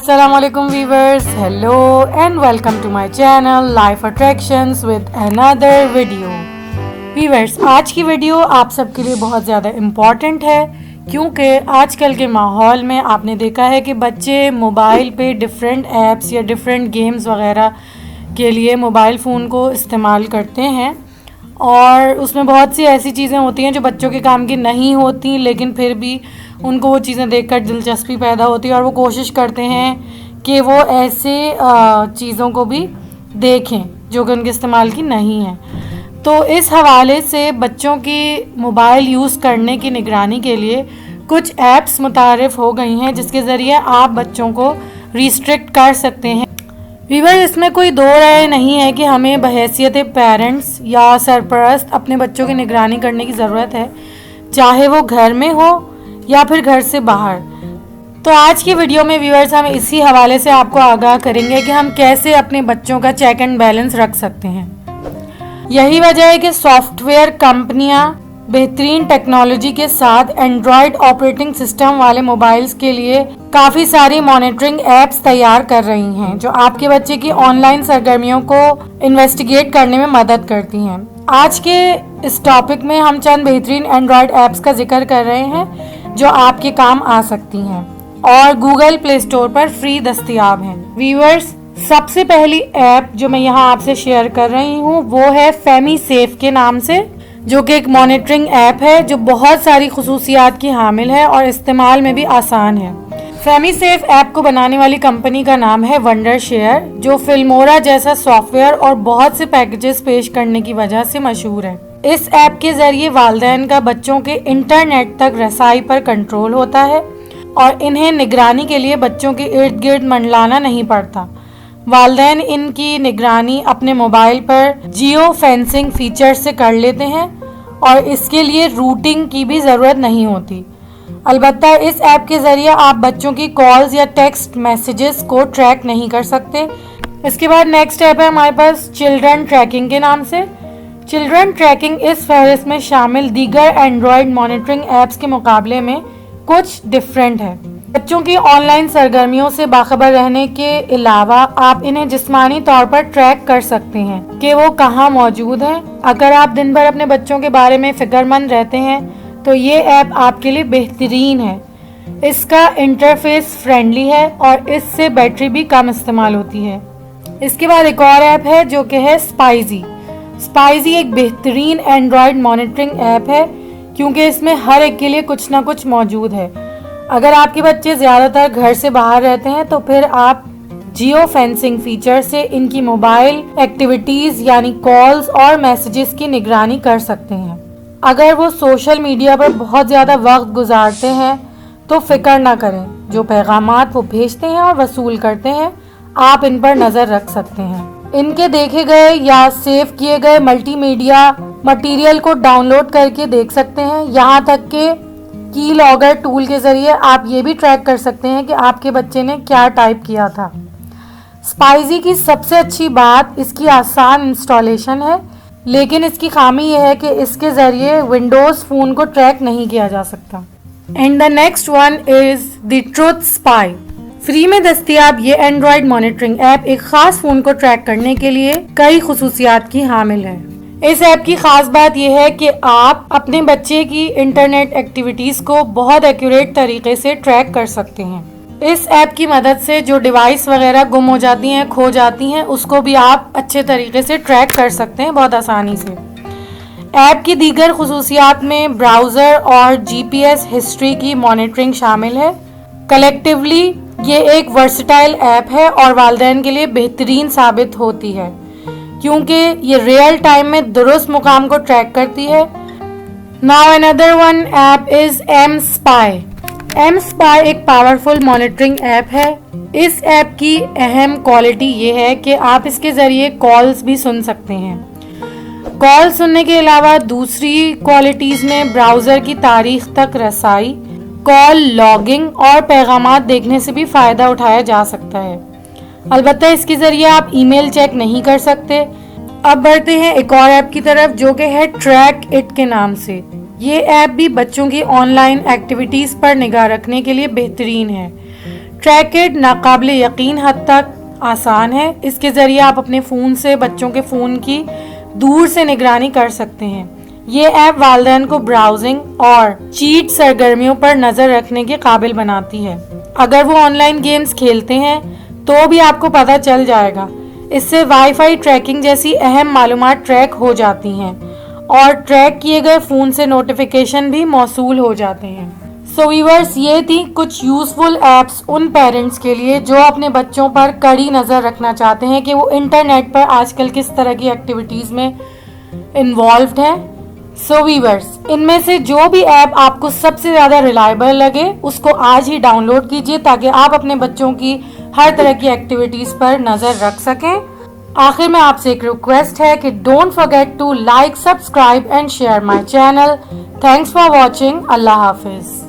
Assalamualaikum viewers, hello and welcome to my channel Life Attractions with another video. Viewers, आज की video आप सबके लिए बहुत ज़्यादा इम्पॉर्टेंट है क्योंकि आजकल के माहौल में आपने देखा है कि बच्चे मोबाइल पे डिफरेंट ऐप्स या डिफरेंट गेम्स वगैरह के लिए मोबाइल फ़ोन को इस्तेमाल करते हैं और उसमें बहुत सी ऐसी चीज़ें होती हैं जो बच्चों के काम की नहीं होती, लेकिन फिर भी उनको वो चीज़ें देखकर दिलचस्पी पैदा होती है और वो कोशिश करते हैं कि वो ऐसे चीज़ों को भी देखें जो कि उनके इस्तेमाल की नहीं है। तो इस हवाले से बच्चों की मोबाइल यूज़ करने की निगरानी के लिए कुछ ऐप्स मुतारिफ़ हो गई हैं जिसके ज़रिए आप बच्चों को रिस्ट्रिक्ट कर सकते हैं। वीवर, इसमें कोई दो राय नहीं है कि हमें बहैसियत पेरेंट्स या सरपरस्त अपने बच्चों की निगरानी करने की ज़रूरत है, चाहे वो घर में हो या फिर घर से बाहर। तो आज की वीडियो में व्यूअर्स हम इसी हवाले से आपको आगाह करेंगे कि हम कैसे अपने बच्चों का चेक एंड बैलेंस रख सकते हैं। यही वजह है कि सॉफ्टवेयर कंपनियां बेहतरीन टेक्नोलॉजी के साथ एंड्रॉयड ऑपरेटिंग सिस्टम वाले मोबाइल्स के लिए काफ़ी सारी मॉनिटरिंग एप्स तैयार कर रही हैं जो आपके बच्चे की ऑनलाइन सरगर्मियों को इन्वेस्टिगेट करने में मदद करती हैं। आज के इस टॉपिक में हम चंद बेहतरीन एंड्रॉयड ऐप्स का जिक्र कर रहे हैं जो आपके काम आ सकती हैं और गूगल प्ले स्टोर पर फ्री दस्तयाब हैं। व्यूअर्स, सबसे पहली ऐप जो मैं यहाँ आपसे शेयर कर रही हूँ वो है फैमी सेफ के नाम से, जो कि एक मॉनिटरिंग ऐप है जो बहुत सारी खुसूसियात की हामिल है और इस्तेमाल में भी आसान है। फैमी सेफ ऐप को बनाने वाली कंपनी का नाम है वंडर शेयर, जो फिल्मोरा जैसा सॉफ्टवेयर और बहुत से पैकेजेस पेश करने की वजह से मशहूर है। इस ऐप के जरिए वालिदैन का बच्चों के इंटरनेट तक रसाई पर कंट्रोल होता है और इन्हें निगरानी के लिए बच्चों के इर्द गिर्द मंडलाना नहीं पड़ता। वालिदैन इनकी निगरानी अपने मोबाइल पर जियो फेंसिंग फीचर से कर लेते हैं और इसके लिए रूटिंग की भी ज़रूरत नहीं होती। अलबत्ता इस ऐप के ज़रिए आप बच्चों की कॉल्स या टेक्स्ट मैसेजेस को ट्रैक नहीं कर सकते। इसके बाद नेक्स्ट ऐप है हमारे पास चिल्ड्रन ट्रैकिंग के नाम से। चिल्ड्रन ट्रैकिंग इस फहरिस्त में शामिल दीगर एंड्रॉयड मॉनिटरिंग ऐप्स के मुकाबले में कुछ डिफरेंट है। बच्चों की ऑनलाइन सरगर्मियों से बाखबर रहने के अलावा आप इन्हें जिस्मानी तौर पर ट्रैक कर सकते हैं कि वो कहाँ मौजूद हैं। अगर आप दिन भर अपने बच्चों के बारे में फिक्रमंद रहते हैं तो ये ऐप आपके लिए बेहतरीन है। इसका इंटरफेस फ्रेंडली है और इससे बैटरी भी कम इस्तेमाल होती है। इसके बाद एक और ऐप है जो कि है स्पाइजी। स्पाइजी एक बेहतरीन एंड्रॉयड मॉनिटरिंग ऐप है क्योंकि इसमें हर एक के लिए कुछ ना कुछ मौजूद है। अगर आपके बच्चे ज़्यादातर घर से बाहर रहते हैं तो फिर आप जियो फेंसिंग फीचर से इनकी मोबाइल एक्टिविटीज़ यानी कॉल्स और मैसेजेस की निगरानी कर सकते हैं। अगर वो सोशल मीडिया पर बहुत ज़्यादा वक्त गुजारते हैं तो फिक्र ना करें, जो पैगामात वो भेजते हैं और वसूल करते हैं आप इन पर नज़र रख सकते हैं। इनके देखे गए या सेव किए गए मल्टीमीडिया मटेरियल को डाउनलोड करके देख सकते हैं। यहाँ तक कि की लॉगर टूल के ज़रिए आप ये भी ट्रैक कर सकते हैं कि आपके बच्चे ने क्या टाइप किया था। स्पाइजी की सबसे अच्छी बात इसकी आसान इंस्टॉलेशन है, लेकिन इसकी खामी यह है कि इसके ज़रिए विंडोज़ फ़ोन को ट्रैक नहीं किया जा सकता। And the next one is the truth spy. Free में दस्तयाब ये एंड्रॉयड मॉनिटरिंग ऐप एक ख़ास फ़ोन को ट्रैक करने के लिए कई खुसूसियात की हामिल है। इस ऐप की ख़ास बात यह है कि आप अपने बच्चे की इंटरनेट एक्टिविटीज़ को बहुत एक्यूरेट तरीके से ट्रैक कर सकते हैं। इस ऐप की मदद से जो डिवाइस वगैरह गुम हो जाती हैं, खो जाती हैं, उसको भी आप अच्छे तरीके से ट्रैक कर सकते हैं बहुत आसानी से। ऐप की दीगर खुसूसियात में ब्राउज़र और जीपीएस हिस्ट्री की मॉनिटरिंग शामिल है। कलेक्टिवली ये एक वर्सटाइल ऐप है और वालिदैन के लिए बेहतरीन साबित होती है क्योंकि ये रियल टाइम में दुरुस्त मुकाम को ट्रैक करती है। Now another one app is mSpy. MSpy एक पावरफुल मॉनिटरिंग ऐप है। इस ऐप की अहम क्वालिटी ये है कि आप इसके ज़रिए कॉल्स भी सुन सकते हैं। कॉल सुनने के अलावा दूसरी क्वालिटीज़ में ब्राउज़र की तारीख तक रसाई, कॉल लॉगिंग और पैगामात देखने से भी फ़ायदा उठाया जा सकता है। अलबत्ता इसके ज़रिए आप ईमेल चेक नहीं कर सकते। अब बढ़ते हैं एक और ऐप की तरफ जो कि है ट्रैक इट के नाम से। ये ऐप भी बच्चों की ऑनलाइन एक्टिविटीज़ पर निगाह रखने के लिए बेहतरीन है। ٹریک ناقابل یقین حد تک آسان ہے. اس کے ذریعے آپ اپنے فون سے بچوں کے فون کی دور سے نگرانی کر سکتے ہیں. یہ ایپ والدین کو براؤزنگ اور چیٹ سرگرمیوں پر نظر رکھنے کے قابل بناتی ہے. اگر وہ آن لائن گیمز کھیلتے ہیں تو بھی آپ کو پتہ چل جائے گا. اس سے وائی فائی ٹریکنگ جیسی اہم معلومات ٹریک ہو جاتی ہیں اور ٹریک کیے گئے فون سے نوٹیفیکیشن بھی موصول ہو جاتے ہیں. سو ویورز، یہ تھی کچھ یوزفل ایپس ان پیرنٹس کے لیے جو اپنے بچوں پر کڑی نظر رکھنا چاہتے ہیں کہ وہ انٹرنیٹ پر آج کل کس طرح کی ایکٹیویٹیز میں انوالوڈ ہیں. سو ویورز، ان میں سے جو بھی ایپ آپ کو سب سے زیادہ ریلائبل لگے اس کو آج ہی ڈاؤن لوڈ کیجیے تاکہ آپ اپنے بچوں کی ہر طرح کی ایکٹیویٹیز پر نظر رکھ سکیں. آخر میں آپ سے ایک ریکویسٹ ہے کہ don't forget to like, subscribe and share my channel. Thanks for watching. اللہ حافظ.